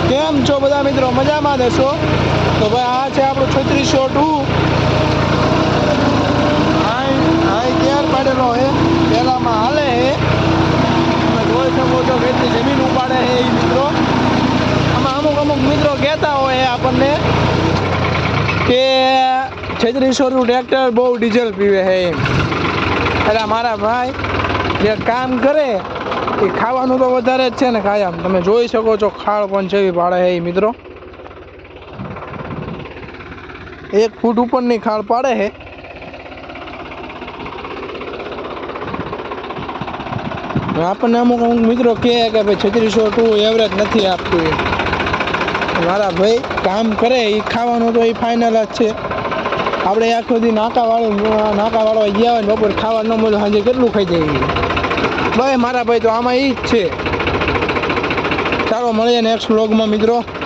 કેમ છો બધા મિત્રો? મજામાં દેશો? તો ભાઈ આ છે આપણું 3602 હાઈ ગેર પાડેલો હે, પહેલામાં હાલે હે. તમે જોઈ શકો છો કેટલી જમીન ઉપાડે છે એ મિત્રો. આમાં અમુક મિત્રો કહેતા હોય આપણને કે 3602 ટ્રેક્ટર બહુ ડીઝલ પીવે છે એમ. એટલે મારા ભાઈ જે કામ કરે એ ખાવાનું તો વધારે જ છે ને કાયમ. તમે જોઈ શકો છો ખાળ પણ જેવી પાડે છે એ મિત્રો. 1 ફૂટ ઉપરની ખાળ પાડે છે. આપણને અમુક મિત્રો કહે કે ભાઈ 3602 એવરેજ નથી આપતું એ. મારા ભાઈ કામ કરે એ ખાવાનું તો એ ફાઇનલ જ છે. આપણે આખો દી નાકા વાળવા ગયા હોય ને બપોર ખાવા ન મળે સાંજે કેટલું ખાઈ જાય ભાઈ મારા ભાઈ. તો આમાં એ જ છે. ચાલો મળીએ નેક્સ્ટ વ્લોગમાં મિત્રો.